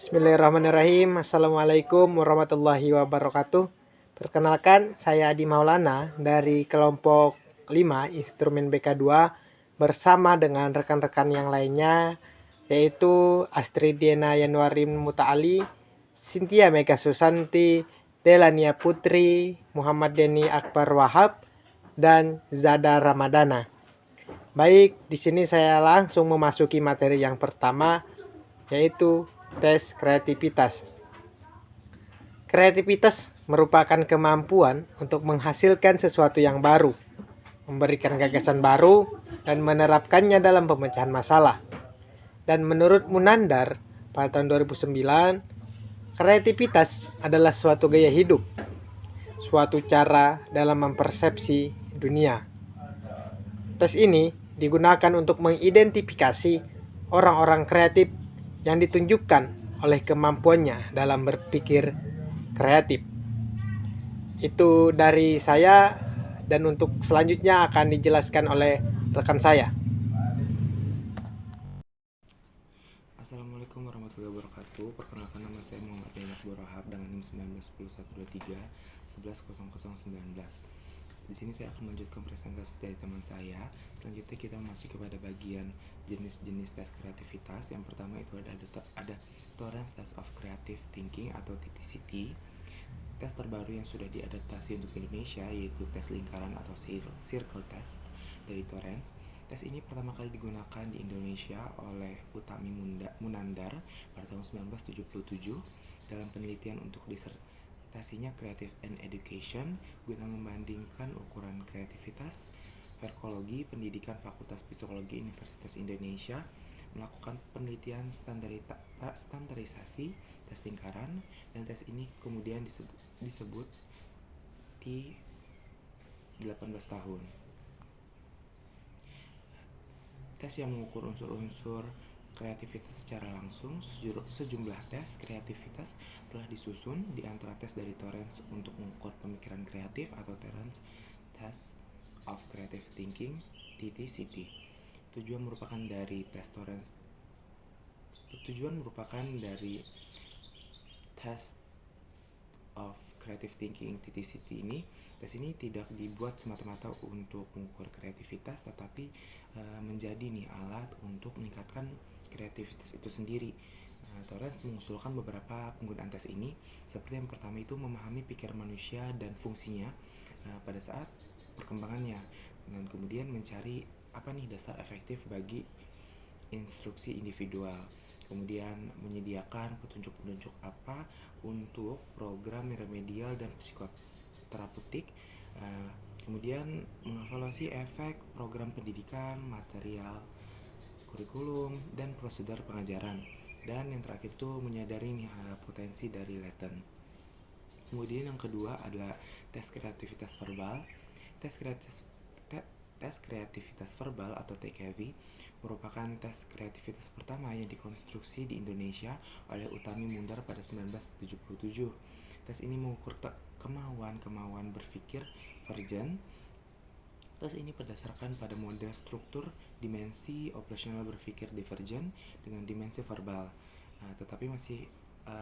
Bismillahirrahmanirrahim. Assalamualaikum warahmatullahi wabarakatuh. Perkenalkan, saya Adi Maulana dari kelompok 5 instrumen BK2 bersama dengan rekan-rekan yang lainnya, yaitu Astridiana Yanuarin Mutaali, Cynthia Mega Susanti, Delania Putri, Muhammad Deni Akbar Wahab, dan Zada Ramadana. Baik, di sini saya langsung memasuki materi yang pertama, yaitu tes kreativitas. Kreativitas merupakan kemampuan untuk menghasilkan sesuatu yang baru, memberikan gagasan baru, dan menerapkannya dalam pemecahan masalah. Dan menurut Munandar pada tahun 2009, kreativitas adalah suatu gaya hidup, suatu cara dalam mempersepsi dunia. Tes ini digunakan untuk mengidentifikasi orang-orang kreatif yang ditunjukkan oleh kemampuannya dalam berpikir kreatif. Itu dari saya, dan untuk selanjutnya akan dijelaskan oleh rekan saya. Assalamualaikum warahmatullahi wabarakatuh. Perkenalkan, nama saya Muhammad Deni Akbar Wahab dengan NIM 19 11 Di sini saya akan melanjutkan presentasi dari teman saya. Selanjutnya kita masuk kepada bagian jenis-jenis tes kreativitas. Yang pertama itu ada Torrance Test of Creative Thinking atau TTCT. Tes terbaru yang sudah diadaptasi untuk Indonesia yaitu tes lingkaran atau circle test dari Torrance. Tes ini pertama kali digunakan di Indonesia oleh Utami Munandar pada tahun 1977 dalam penelitian untuk disertasinya Creative and Education guna membandingkan ukuran kreativitas. Verkologi Pendidikan Fakultas Psikologi Universitas Indonesia melakukan penelitian standarisasi tes lingkaran, dan tes ini kemudian disebut T 18 tahun. Tes yang mengukur unsur-unsur kreativitas secara langsung. Sejumlah tes kreativitas telah disusun, di antara tes dari Torrance untuk mengukur pemikiran kreatif atau Torrance Test of Creative Thinking (TTCT). Tujuan merupakan dari Test of Creative Thinking (TTCT) ini. Tes ini tidak dibuat semata-mata untuk mengukur kreativitas, tetapi menjadi alat untuk meningkatkan kreativitas itu sendiri. Torrance mengusulkan beberapa penggunaan tes ini, seperti yang pertama itu memahami pikiran manusia dan fungsinya pada saat perkembangannya, dan kemudian mencari dasar efektif bagi instruksi individual. Kemudian menyediakan petunjuk-petunjuk untuk program remedial dan psikoterapeutik. Kemudian mengevaluasi efek program pendidikan, material, kurikulum, dan prosedur pengajaran. Dan yang terakhir itu menyadari potensi dari latent. Kemudian yang kedua adalah tes kreativitas verbal. Tes kreativitas verbal atau TKV merupakan tes kreativitas pertama yang dikonstruksi di Indonesia oleh Utami Munandar pada 1977. Tes ini mengukur kemauan berpikir Vergen. Tes ini berdasarkan pada model struktur dimensi operasional berpikir Divergen dengan dimensi verbal, tetapi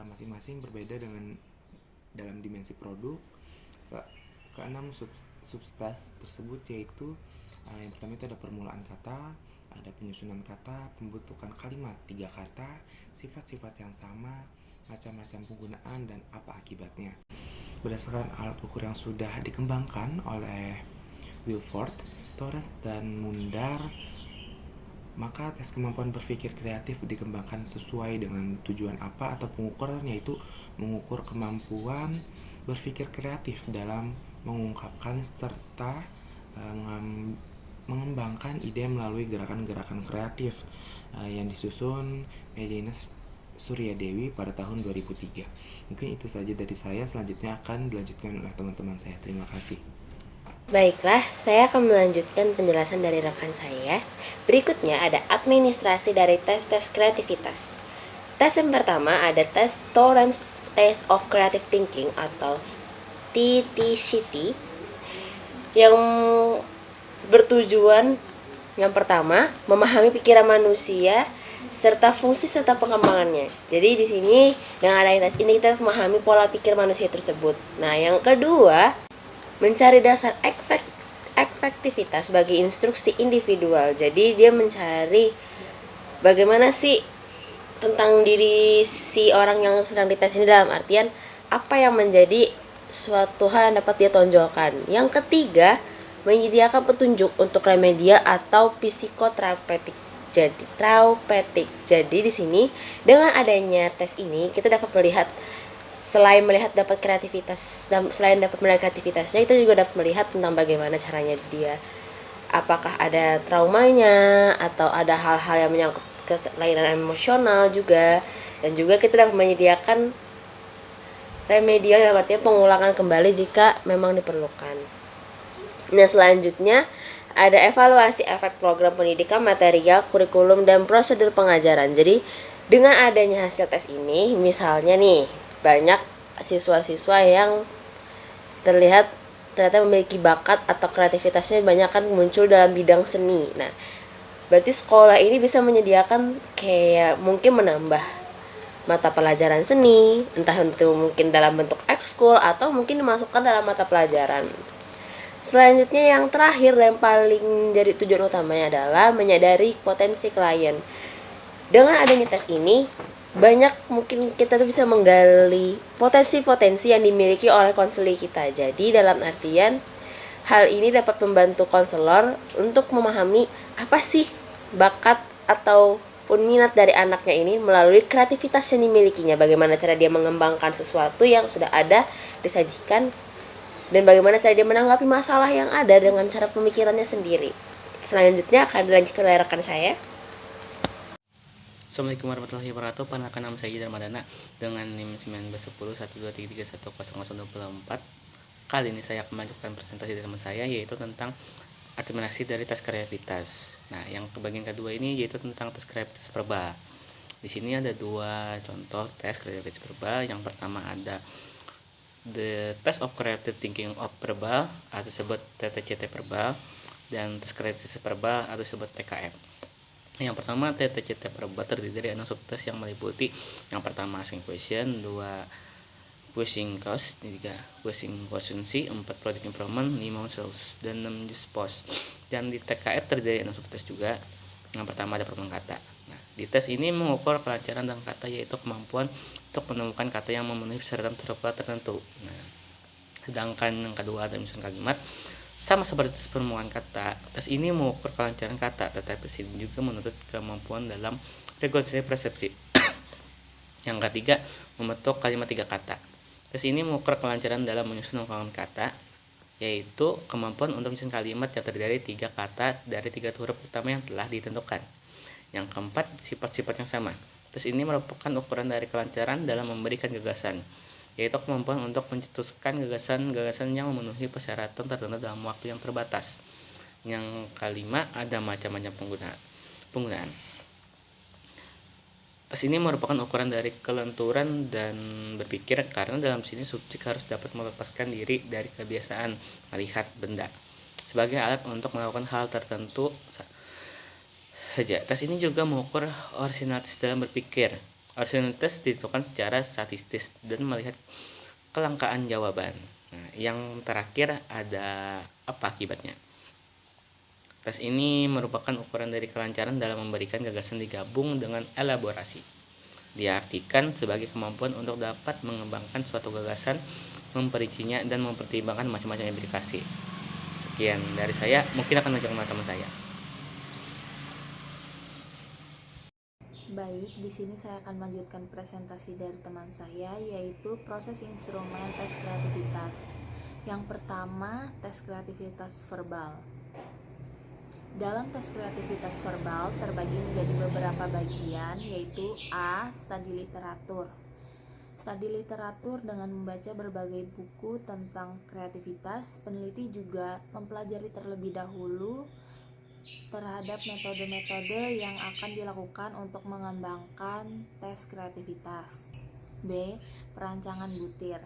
masing-masing berbeda dengan dalam dimensi produk. Keenam substas tersebut yaitu yang pertama itu ada permulaan kata, ada penyusunan kata, pembentukan kalimat 3 kata, sifat-sifat yang sama, macam-macam penggunaan, dan apa akibatnya. Berdasarkan alat ukur yang sudah dikembangkan oleh Wilford, Torrance, dan Munandar, maka tes kemampuan berpikir kreatif dikembangkan sesuai dengan tujuan atau pengukuran, yaitu mengukur kemampuan berpikir kreatif dalam mengungkapkan serta mengembangkan ide melalui gerakan-gerakan kreatif yang disusun Medina Suryadewi pada tahun 2003. Mungkin itu saja dari saya. Selanjutnya akan dilanjutkan oleh teman-teman saya. Terima kasih. Baiklah, saya akan melanjutkan penjelasan dari rekan saya. Berikutnya ada administrasi dari tes-tes kreativitas. Tes yang pertama ada tes Torrance Test of Creative Thinking atau TTCT, yang bertujuan yang pertama memahami pikiran manusia serta fungsi serta pengembangannya. Jadi di sini dengan adanya tes ini kita memahami pola pikir manusia tersebut. Nah, yang kedua, mencari dasar efektivitas bagi instruksi individual. Jadi dia mencari bagaimana sih tentang diri si orang yang sedang dites ini, dalam artian apa yang menjadi suatu hal yang dapat dia tonjolkan. Yang ketiga, menyediakan petunjuk untuk remedia atau psikoterapeutik. Jadi di sini dengan adanya tes ini kita dapat melihat selain dapat kreativitas dan selain dapat melihat kreativitasnya, kita juga dapat melihat tentang bagaimana caranya dia, apakah ada traumanya atau ada hal-hal yang menyangkut kelainan emosional juga. Dan juga kita dapat menyediakan remedial dalam artinya pengulangan kembali jika memang diperlukan. Nah, selanjutnya ada evaluasi efek program pendidikan, material, kurikulum, dan prosedur pengajaran. Jadi dengan adanya hasil tes ini, misalnya nih banyak siswa-siswa yang terlihat ternyata memiliki bakat atau kreativitasnya banyak kan muncul dalam bidang seni. Nah, berarti sekolah ini bisa menyediakan kayak mungkin menambah mata pelajaran seni, entah itu mungkin dalam bentuk ekskul atau mungkin dimasukkan dalam mata pelajaran. Selanjutnya yang terakhir dan paling jadi tujuan utamanya adalah menyadari potensi klien. Dengan adanya tes ini, banyak mungkin kita tuh bisa menggali potensi-potensi yang dimiliki oleh konselor kita. Jadi dalam artian hal ini dapat membantu konselor untuk memahami apa sih bakat ataupun minat dari anaknya ini melalui kreativitas yang dimilikinya, bagaimana cara dia mengembangkan sesuatu yang sudah ada disajikan, dan bagaimana cara dia menanggapi masalah yang ada dengan cara pemikirannya sendiri. Selanjutnya akan dilanjutkan oleh rekan saya. Assalamualaikum warahmatullahi wabarakatuh. Perkenalkan, nama saya Darmadana dengan NIM 191012331024. Kali ini saya akan melanjutkan presentasi dari teman saya, yaitu tentang administrasi dari tes kreativitas. Nah, yang bagian kedua ini yaitu tentang tes kreativitas verbal. Di sini ada dua contoh tes kreativitas verbal. Yang pertama ada The Test of Creative Thinking of Verbal atau disebut TTCT verbal, dan tes kreativitas verbal atau disebut TKF. Yang pertama, TTCT verbal terdiri dari 6 subtes yang meliputi yang pertama asking question, 2 questioning cost, 3 questioning efficiency, 4 product improvement, 5 source, dan 6 use post. Dan di TKF terdiri dari 6 subtes juga. Yang pertama ada pertemuan kata. Nah, di tes ini mengukur kelancaran dalam kata, yaitu kemampuan untuk menemukan kata yang memenuhi persyaratan verbal tertentu. Nah, sedangkan yang kedua ada menyusun kalimat. Sama seperti tes permulaan kata, tes ini mengukur kelancaran kata, tetapi tes ini juga menuntut kemampuan dalam regulasi persepsi. Yang ketiga, membentuk kalimat 3 kata. Tes ini mengukur kelancaran dalam menyusun ungkapan kata, yaitu kemampuan untuk menyusun kalimat yang terdiri dari 3 kata dari 3 huruf pertama yang telah ditentukan. Yang keempat, sifat-sifat yang sama. Tes ini merupakan ukuran dari kelancaran dalam memberikan gagasan, yaitu kemampuan untuk mencetuskan gagasan-gagasan yang memenuhi persyaratan tertentu dalam waktu yang terbatas. Yang kelima, ada macam-macam penggunaan. Tes ini merupakan ukuran dari kelenturan dan berpikir, karena dalam sini subjek harus dapat melepaskan diri dari kebiasaan melihat benda sebagai alat untuk melakukan hal tertentu saja. Tes ini juga mengukur originalitas dalam berpikir. Originalitas ditentukan secara statistis dan melihat kelangkaan jawaban. Nah, yang terakhir ada apa akibatnya. Tes ini merupakan ukuran dari kelancaran dalam memberikan gagasan digabung dengan elaborasi. Diartikan sebagai kemampuan untuk dapat mengembangkan suatu gagasan, memperincinya, dan mempertimbangkan macam-macam implikasi. Sekian dari saya, mungkin akan lanjutkan teman saya. Baik, di sini saya akan melanjutkan presentasi dari teman saya, yaitu proses instrumen tes kreativitas. Yang pertama, tes kreativitas verbal. Dalam tes kreativitas verbal terbagi menjadi beberapa bagian, yaitu A. Studi literatur. Studi literatur dengan membaca berbagai buku tentang kreativitas, peneliti juga mempelajari terlebih dahulu terhadap metode-metode yang akan dilakukan untuk mengembangkan tes kreativitas. B. Perancangan butir.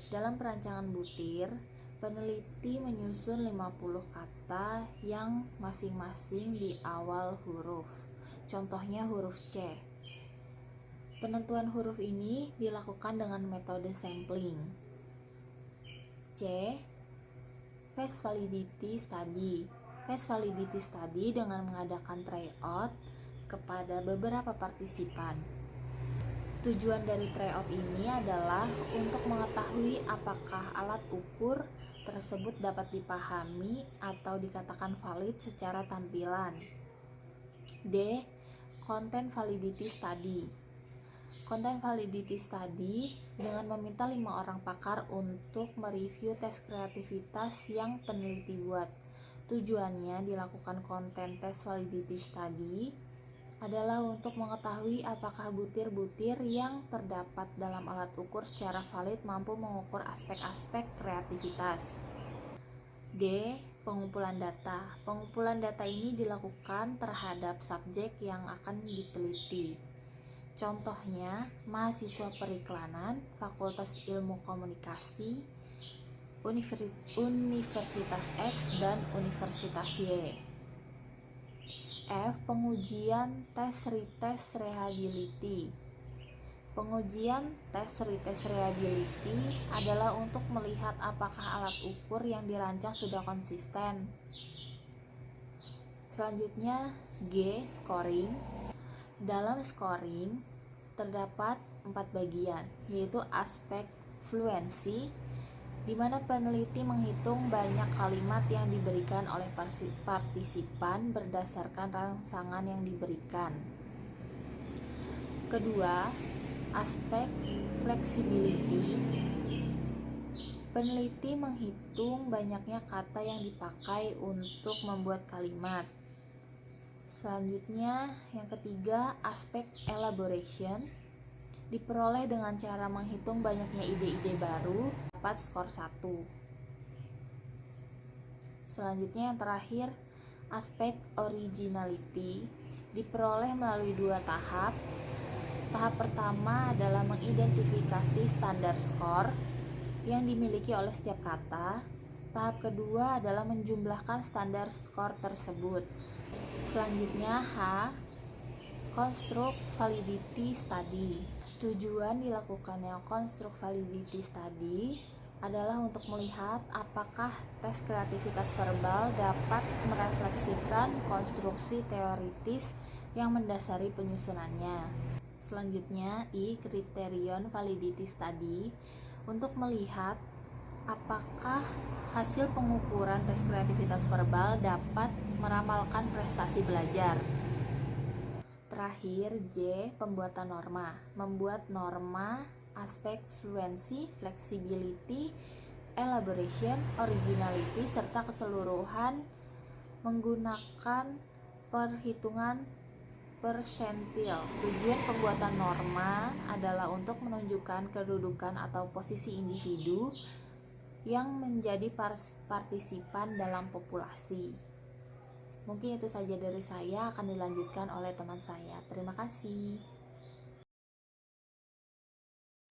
Dalam perancangan butir, peneliti menyusun 50 kata yang masing-masing di awal huruf. Contohnya huruf C. Penentuan huruf ini dilakukan dengan metode sampling. C. Face validity study. Face validity study dengan mengadakan tryout kepada beberapa partisipan. Tujuan dari tryout ini adalah untuk mengetahui apakah alat ukur tersebut dapat dipahami atau dikatakan valid secara tampilan. D. Content validity study. Content validity study dengan meminta 5 orang pakar untuk mereview tes kreativitas yang peneliti buat. Tujuannya dilakukan content test validity study adalah untuk mengetahui apakah butir-butir yang terdapat dalam alat ukur secara valid mampu mengukur aspek-aspek kreativitas. D. Pengumpulan data. Pengumpulan data ini dilakukan terhadap subjek yang akan diteliti. Contohnya, mahasiswa periklanan, Fakultas Ilmu Komunikasi, Universitas X dan Universitas Y. F. Pengujian tes-retest reliability. Pengujian tes-retest reliability adalah untuk melihat apakah alat ukur yang dirancang sudah konsisten. Selanjutnya, G. Scoring. Dalam scoring terdapat 4 bagian, yaitu aspek fluensi, di mana peneliti menghitung banyak kalimat yang diberikan oleh partisipan berdasarkan rangsangan yang diberikan. Kedua, aspek flexibility. Peneliti menghitung banyaknya kata yang dipakai untuk membuat kalimat. Selanjutnya, yang ketiga, aspek elaboration. Diperoleh dengan cara menghitung banyaknya ide-ide baru, dapat skor 1. Selanjutnya, yang terakhir, aspek originality. Diperoleh melalui 2 tahap. Tahap pertama adalah mengidentifikasi standar skor yang dimiliki oleh setiap kata. Tahap kedua adalah menjumlahkan standar skor tersebut. Selanjutnya, H. Construct validity study. Tujuan dilakukannya construct validity study adalah untuk melihat apakah tes kreativitas verbal dapat merefleksikan konstruksi teoritis yang mendasari penyusunannya. Selanjutnya, I. Criterion validity study untuk melihat apakah hasil pengukuran tes kreativitas verbal dapat meramalkan prestasi belajar. Terakhir, J. Pembuatan norma. Membuat norma aspek fluency, flexibility, elaboration, originality, serta keseluruhan menggunakan perhitungan persentil. Tujuan pembuatan norma adalah untuk menunjukkan kedudukan atau posisi individu yang menjadi partisipan dalam populasi. Mungkin itu saja dari saya, akan dilanjutkan oleh teman saya. Terima kasih.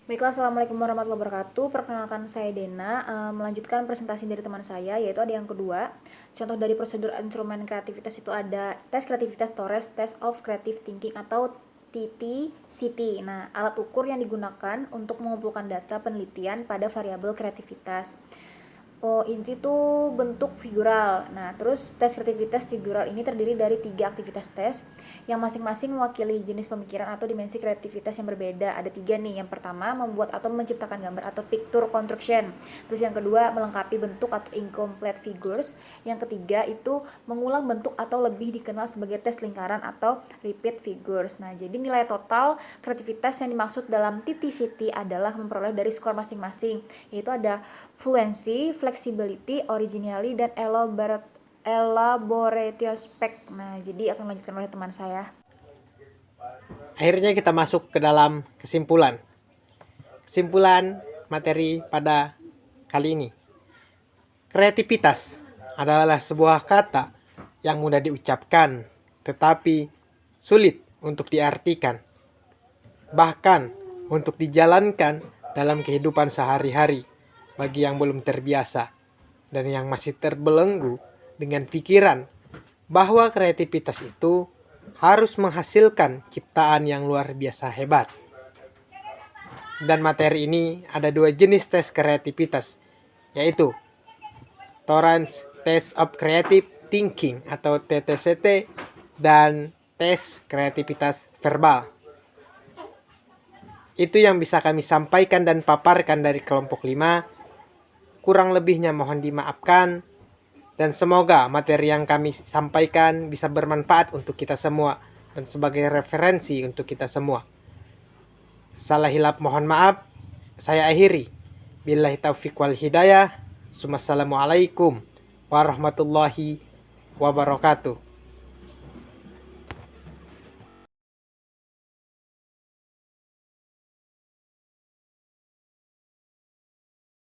Baiklah, assalamualaikum warahmatullahi wabarakatuh. Perkenalkan, saya Dena. Melanjutkan presentasi dari teman saya, yaitu ada yang kedua. Contoh dari prosedur instrumen kreativitas itu ada tes kreativitas Torres, Test of Creative Thinking atau TTCT. Nah, alat ukur yang digunakan untuk mengumpulkan data penelitian pada variabel kreativitas. Inti itu bentuk figural. Nah, terus tes kreativitas figural ini terdiri dari 3 aktivitas tes yang masing-masing mewakili jenis pemikiran atau dimensi kreativitas yang berbeda. Ada 3 nih. Yang pertama, membuat atau menciptakan gambar atau picture construction. Terus yang kedua, melengkapi bentuk atau incomplete figures. Yang ketiga itu mengulang bentuk atau lebih dikenal sebagai tes lingkaran atau repeat figures. Nah, jadi nilai total kreativitas yang dimaksud dalam TTCT adalah memperoleh dari skor masing-masing, yaitu ada fluency, flexibility, originality, dan elaboration spec. Nah, jadi akan dilanjutkan oleh teman saya. Akhirnya kita masuk ke dalam kesimpulan. Kesimpulan materi pada kali ini. Kreativitas adalah sebuah kata yang mudah diucapkan, tetapi sulit untuk diartikan. Bahkan untuk dijalankan dalam kehidupan sehari-hari bagi yang belum terbiasa dan yang masih terbelenggu dengan pikiran bahwa kreativitas itu harus menghasilkan ciptaan yang luar biasa hebat. Dan materi ini ada 2 jenis tes kreativitas, yaitu Torrance Test of Creative Thinking atau TTCT dan tes kreativitas verbal. Itu yang bisa kami sampaikan dan paparkan dari kelompok 5. Kurang lebihnya mohon dimaafkan. Dan semoga materi yang kami sampaikan bisa bermanfaat untuk kita semua dan sebagai referensi untuk kita semua. Salah hilap mohon maaf. Saya akhiri. Billahi taufiq wal hidayah. Assalamualaikum warahmatullahi wabarakatuh.